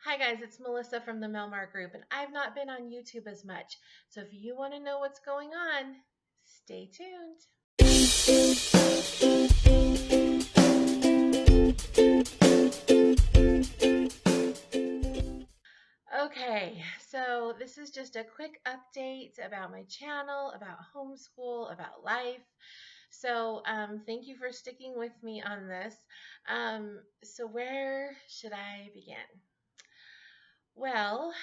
Hi guys, it's Melissa from the Melmar Group, and I've not been on YouTube as much. So if you want to know what's going on, stay tuned. Okay, so this is just a quick update about my channel, about homeschool, about life. So thank you for sticking with me on this. So where should I begin? Well,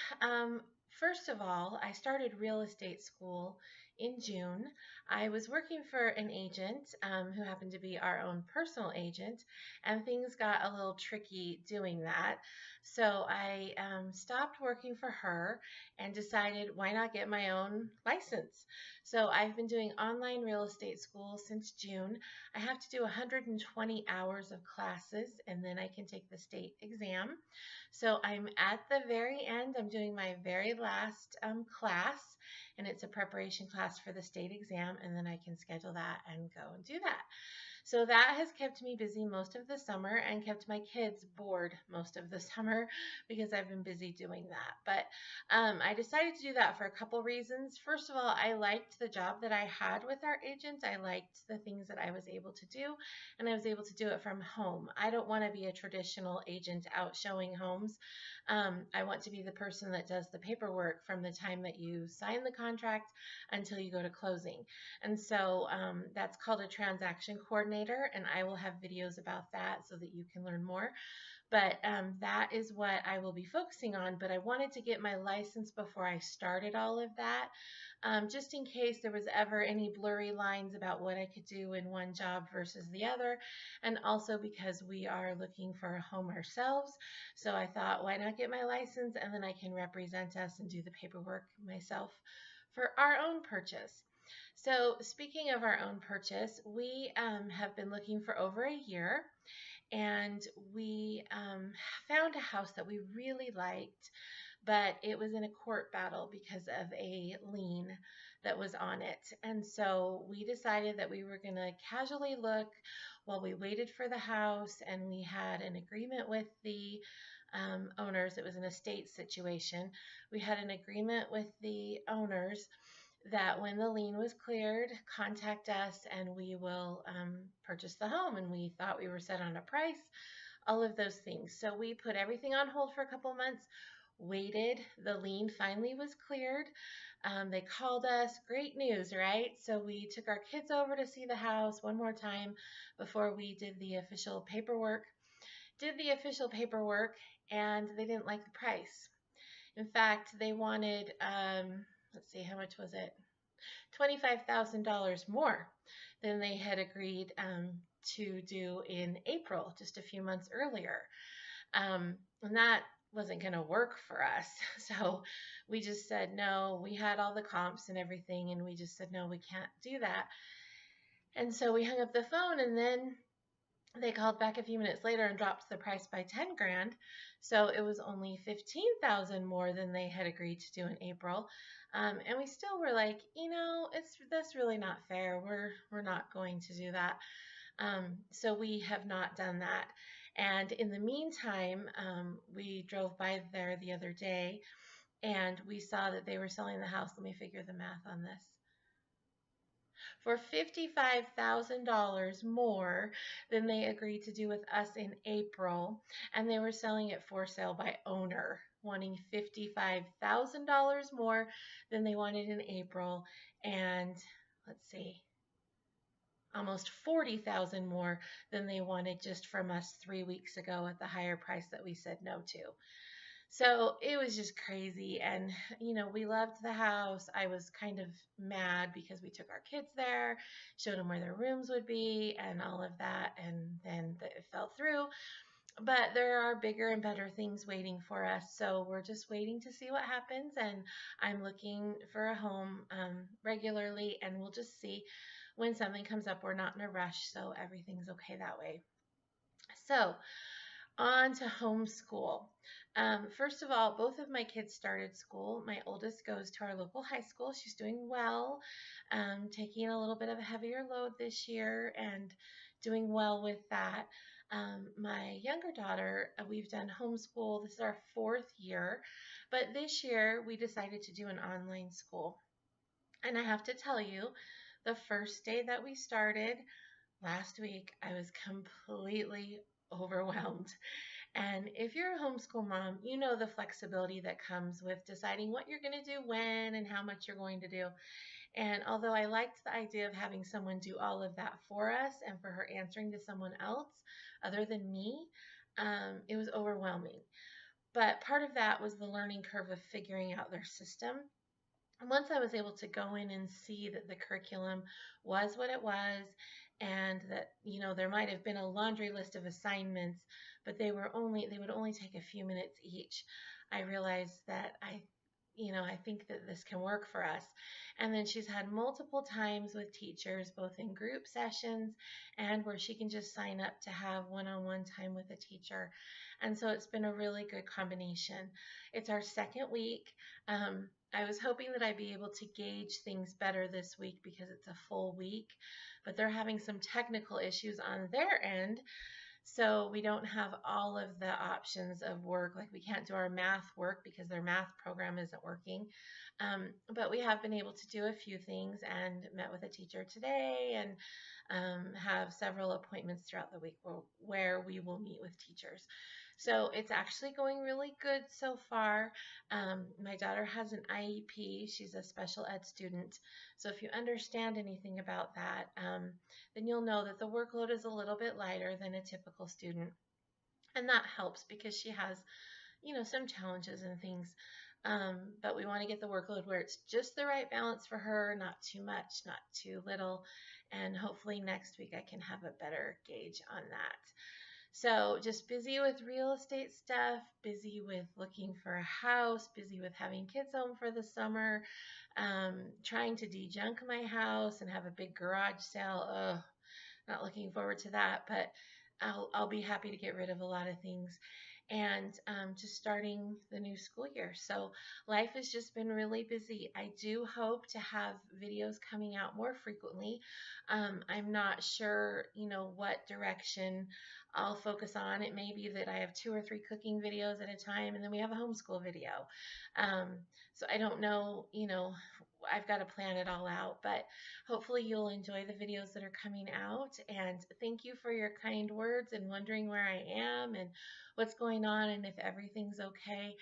first of all, I started real estate school in June. I was working for an agent who happened to be our own personal agent, and things got a little tricky doing that. So I stopped working for her and decided why not get my own license. So I've been doing online real estate school since June. I have to do 120 hours of classes, and then I can take the state exam. So I'm at the very end. I'm doing my very last class, and it's a preparation class for the state exam, and then I can schedule that and go and do that. So that has kept me busy most of the summer and kept my kids bored most of the summer because I've been busy doing that. But I decided to do that for a couple reasons. First of all, I liked the job that I had with our agent. I liked the things that I was able to do, and I was able to do it from home. I don't want to be a traditional agent out showing homes. I want to be the person that does the paperwork from the time that you sign the contract until you go to closing. And so that's called a transaction coordinator, and I will have videos about that so that you can learn more. But that is what I will be focusing on. But I wanted to get my license before I started all of that, just in case there was ever any blurry lines about what I could do in one job versus the other. And also because we are looking for a home ourselves. So I thought, why not get my license and then I can represent us and do the paperwork myself for our own purchase. So, speaking of our own purchase, we have been looking for over a year, and we found a house that we really liked, but it was in a court battle because of a lien that was on it. And so we decided that we were going to casually look while we waited for the house, and we had an agreement with the owners. It was an estate situation. We had an agreement with the owners that when the lien was cleared, contact us and we will purchase the home. And we thought we were set on a price, all of those things. So we put everything on hold for a couple months, waited. The lien finally was cleared. They called us. Great news, right? So we took our kids over to see the house one more time before we did the official paperwork. Did the official paperwork, and they didn't like the price. In fact, they wanted, let's see, how much was it? $25,000 more than they had agreed to do in April, just a few months earlier. And that wasn't going to work for us. So we just said no. We had all the comps and everything, and we just said no, we can't do that. And so we hung up the phone, and then they called back a few minutes later and dropped the price by 10 grand. So it was only 15,000 more than they had agreed to do in April. And we still were like, that's really not fair. We're not going to do that. So we have not done that. And in the meantime, we drove by there the other day and we saw that they were selling the house. Let me figure the math on this. For $55,000 more than they agreed to do with us in April, and they were selling it for sale by owner, wanting $55,000 more than they wanted in April, and let's see, almost 40,000 more than they wanted just from us 3 weeks ago at the higher price that we said no to. So it was just crazy. And, we loved the house. I was kind of mad because we took our kids there, showed them where their rooms would be, and all of that. And then it fell through. But there are bigger and better things waiting for us. So we're just waiting to see what happens. And I'm looking for a home regularly, and we'll just see when something comes up. We're not in a rush, so everything's okay that way. So, on to homeschool. First of all, both of my kids started school. My oldest goes to our local high school. She's doing well, taking a little bit of a heavier load this year and doing well with that. My younger daughter, we've done homeschool. This is our 4th year, but this year we decided to do an online school. And I have to tell you, the first day that we started last week, I was completely overwhelmed. And if you're a homeschool mom, you know the flexibility that comes with deciding what you're going to do when and how much you're going to do. And although I liked the idea of having someone do all of that for us and for her answering to someone else other than me, it was overwhelming. But part of that was the learning curve of figuring out their system. And once I was able to go in and see that the curriculum was what it was, and that, there might have been a laundry list of assignments, but they would only take a few minutes each, I realized that I think that this can work for us. And then she's had multiple times with teachers, both in group sessions and where she can just sign up to have one-on-one time with a teacher. And so it's been a really good combination. It's our second week. I was hoping that I'd be able to gauge things better this week because it's a full week, but they're having some technical issues on their end. So we don't have all of the options of work. Like we can't do our math work because their math program isn't working. But we have been able to do a few things and met with a teacher today and have several appointments throughout the week where we will meet with teachers. So it's actually going really good so far. My daughter has an IEP. She's a special ed student. So if you understand anything about that, then you'll know that the workload is a little bit lighter than a typical student. And that helps because she has, some challenges and things. But we want to get the workload where it's just the right balance for her, not too much, not too little. And hopefully next week I can have a better gauge on that. So just busy with real estate stuff, busy with looking for a house, busy with having kids home for the summer, trying to de-junk my house and have a big garage sale. Ugh, not looking forward to that, but I'll be happy to get rid of a lot of things. And just starting the new school year. So life has just been really busy. I do hope to have videos coming out more frequently. I'm not sure, what direction I'll focus on. It may be that I have 2 or 3 cooking videos at a time, and then we have a homeschool video. Um, so I don't know, I've got to plan it all out, but hopefully you'll enjoy the videos that are coming out. And thank you for your kind words and wondering where I am and what's going on and if everything's okay.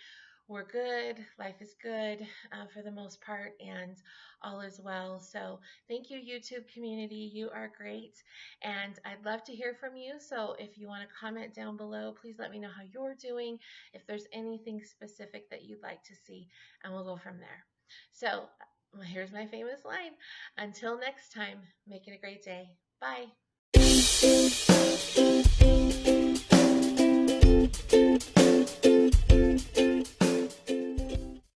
We're good. Life is good for the most part, and all is well. So thank you, YouTube community. You are great, and I'd love to hear from you. So if you want to comment down below, please let me know how you're doing, if there's anything specific that you'd like to see, and we'll go from there. So here's my famous line. Until next time, make it a great day. Bye.